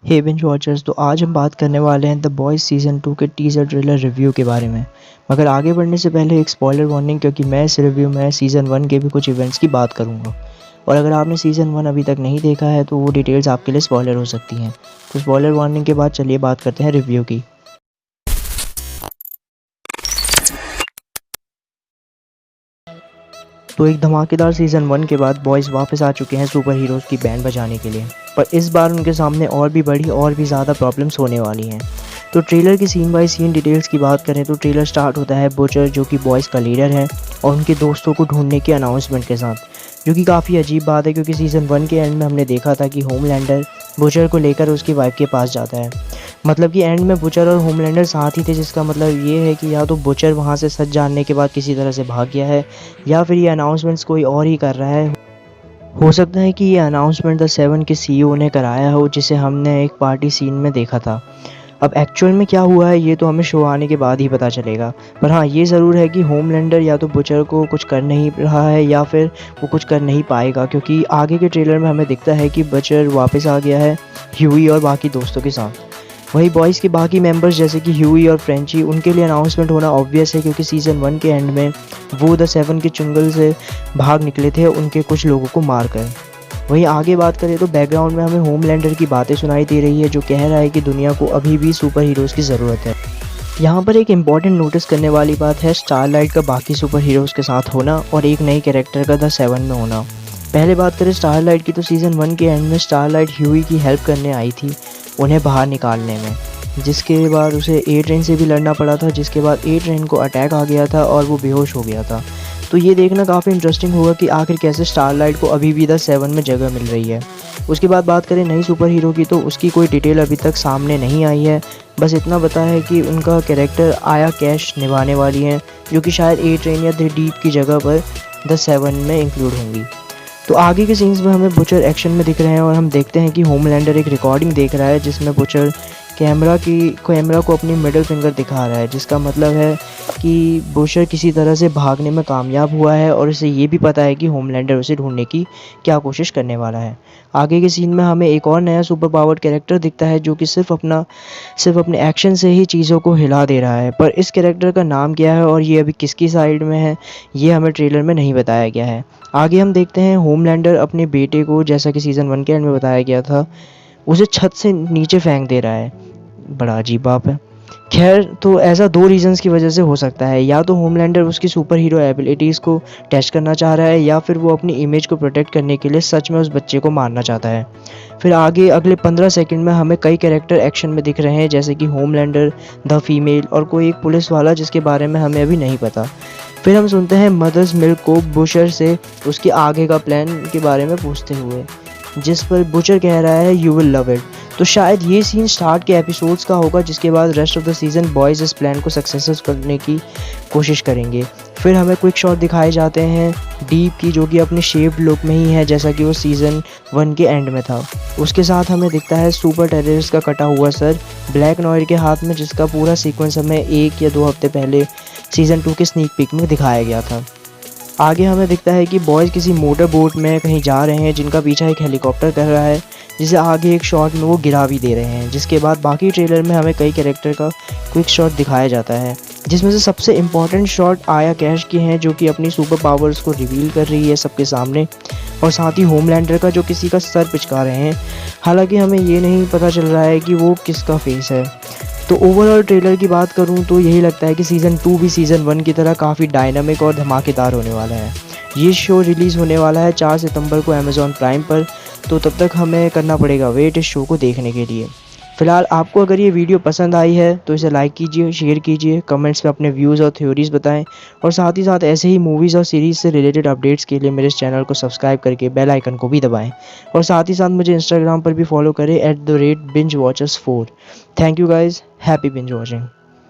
हे binge watchers, तो आज हम बात करने वाले हैं द बॉयज़ सीज़न 2 के टीज़र ट्रेलर रिव्यू के बारे में। मगर आगे बढ़ने से पहले एक स्पॉइलर वार्निंग, क्योंकि मैं इस रिव्यू में सीज़न 1 के भी कुछ इवेंट्स की बात करूंगा। और अगर आपने सीज़न 1 अभी तक नहीं देखा है तो वो डिटेल्स आपके लिए स्पॉइलर हो सकती हैं। तो स्पॉइलर वार्निंग के बाद चलिए बात करते हैं रिव्यू की। तो एक धमाकेदार सीज़न 1 के बाद बॉयज़ वापस आ चुके हैं सुपर हीरोज़ की बैंड बजाने के लिए, पर इस बार उनके सामने और भी बड़ी और भी ज़्यादा प्रॉब्लम्स होने वाली हैं। तो ट्रेलर की सीन बाय सीन डिटेल्स की बात करें तो ट्रेलर स्टार्ट होता है बुचर, जो कि बॉयज़ का लीडर है, और उनके दोस्तों को ढूंढने के अनाउंसमेंट के साथ, जो कि काफ़ी अजीब बात है क्योंकि सीज़न 1 के एंड में हमने देखा था कि होमलैंडर बुचर को लेकर उसकी वाइफ के पास जाता है। मतलब कि एंड में बुचर और होमलैंडर साथ ही थे, जिसका मतलब ये है कि या तो बुचर वहाँ से सच जानने के बाद किसी तरह से भाग गया है, या फिर ये अनाउंसमेंट्स कोई और ही कर रहा है। हो सकता है कि ये अनाउंसमेंट द 7 के सीईओ ने कराया हो, जिसे हमने एक पार्टी सीन में देखा था। अब एक्चुअल में क्या हुआ है ये तो हमें शो आने के बाद ही पता चलेगा। पर हाँ, ये ज़रूर है कि होमलैंडर या तो बुचर को कुछ कर नहीं रहा है या फिर वो कुछ कर नहीं पाएगा, क्योंकि आगे के ट्रेलर में हमें दिखता है कि बुचर वापस आ गया है ह्यूई और बाकी दोस्तों के साथ। वहीं बॉयज़ के बाकी मेंबर्स जैसे कि ह्यूई और फ्रेंची, उनके लिए अनाउंसमेंट होना ऑब्वियस है, क्योंकि सीज़न 1 के एंड में वो द 7 के चुंगल से भाग निकले थे उनके कुछ लोगों को मारकर। वहीं आगे बात करें तो बैकग्राउंड में हमें होमलैंडर की बातें सुनाई दे रही है, जो कह रहा है कि दुनिया को अभी भी सुपर हीरोज़ की ज़रूरत है। यहाँ पर एक इम्पॉर्टेंट नोटिस करने वाली बात है स्टारलाइट का बाकी सुपर हीरोज़ के साथ होना और एक नई कैरेक्टर का द 7 में होना। पहले बात करें स्टारलाइट की, तो सीज़न 1 के एंड में स्टारलाइट ह्यूई की हेल्प करने आई थी उन्हें बाहर निकालने में, जिसके बाद उसे ए ट्रेन से भी लड़ना पड़ा था, जिसके बाद ए ट्रेन को अटैक आ गया था और वो बेहोश हो गया था। तो ये देखना काफ़ी इंटरेस्टिंग होगा कि आखिर कैसे स्टारलाइट को अभी भी द 7 में जगह मिल रही है। उसके बाद बात करें नई सुपर हीरो की, तो उसकी कोई डिटेल अभी तक सामने नहीं आई है। बस इतना पता है कि उनका कैरेक्टर आया कैश निभाने वाली हैं, जो कि शायद ए ट्रेन या द डीप की जगह पर द 7 में इंक्लूड होंगी। तो आगे के सीन्स में हमें बुचर एक्शन में दिख रहे हैं और हम देखते हैं कि होमलैंडर एक रिकॉर्डिंग देख रहा है जिसमें बुचर कैमरा को अपनी मिडिल फिंगर दिखा रहा है, जिसका मतलब है कि बुचर किसी तरह से भागने में कामयाब हुआ है और उसे ये भी पता है कि होमलैंडर उसे ढूंढने की क्या कोशिश करने वाला है। आगे के सीन में हमें एक और नया सुपर पावर्ड कैरेक्टर दिखता है, जो कि सिर्फ अपने एक्शन से ही चीज़ों को हिला दे रहा है। पर इस कैरेक्टर का नाम क्या है और ये अभी किसकी साइड में है, ये हमें ट्रेलर में नहीं बताया गया है। आगे हम देखते हैं होमलैंडर अपने बेटे को, जैसा कि सीज़न 1 के एंड में बताया गया था, उसे छत से नीचे फेंक दे रहा है। बड़ा अजीब बात है। खैर, तो ऐसा दो रीजंस की वजह से हो सकता है, या तो होमलैंडर उसकी सुपर हीरो एबिलिटीज़ को टेस्ट करना चाह रहा है, या फिर वो अपनी इमेज को प्रोटेक्ट करने के लिए सच में उस बच्चे को मारना चाहता है। फिर आगे अगले 15 सेकंड में हमें कई कैरेक्टर एक्शन में दिख रहे हैं, जैसे कि होमलैंडर, द फीमेल और कोई एक पुलिस वाला जिसके बारे में हमें अभी नहीं पता। फिर हम सुनते हैं मदर्स मिल्क को बुचर से उसके आगे का प्लान के बारे में पूछते हुए, जिस पर बुचर कह रहा है यू विल लव इट। तो शायद ये सीन स्टार्ट के एपिसोड्स का होगा, जिसके बाद rest of the season boys इस प्लान को सक्सेस करने की कोशिश करेंगे। फिर हमें क्विक शॉट दिखाए जाते हैं डीप की, जो कि अपने शेप्ड लुक में ही है जैसा कि वो सीज़न 1 के एंड में था। उसके साथ हमें दिखता है सुपर टेररिस्ट का कटा हुआ सर ब्लैक नॉयर के हाथ में, जिसका पूरा सीक्वेंस हमें 1 या 2 हफ्ते पहले सीज़न 2 के स्नीक पीक में दिखाया गया था। आगे हमें दिखता है कि बॉयज़ किसी मोटर बोट में कहीं जा रहे हैं, जिनका पीछा एक हेलीकॉप्टर कर रहा है, जिसे आगे एक शॉट में वो गिरा भी दे रहे हैं। जिसके बाद बाकी ट्रेलर में हमें कई कैरेक्टर का क्विक शॉट दिखाया जाता है, जिसमें से सबसे इम्पॉर्टेंट शॉट आया कैश की हैं, जो कि अपनी सुपर पावर्स को रिवील कर रही है सबके सामने, और साथ ही होमलैंडर का, जो किसी का सर पिचका रहे हैं। हालांकि हमें ये नहीं पता चल रहा है कि वो किसका फेस है। तो ओवरऑल ट्रेलर की बात करूं तो यही लगता है कि सीज़न 2 भी सीज़न 1 की तरह काफ़ी डायनामिक और धमाकेदार होने वाला है। ये शो रिलीज़ होने वाला है 4 सितंबर को अमेज़ॉन प्राइम पर, तो तब तक हमें करना पड़ेगा वेट इस शो को देखने के लिए। फ़िलहाल आपको अगर ये वीडियो पसंद आई है तो इसे लाइक कीजिए, शेयर कीजिए, कमेंट्स में अपने व्यूज़ और थ्योरीज़ बताएं, और साथ ही साथ ऐसे ही मूवीज़ और सीरीज़ से रिलेटेड अपडेट्स के लिए मेरे इस चैनल को सब्सक्राइब करके बेल आइकन को भी दबाएं, और साथ ही साथ मुझे इंस्टाग्राम पर भी फॉलो करें @binge watchers4। Thank you guys, happy binge watching.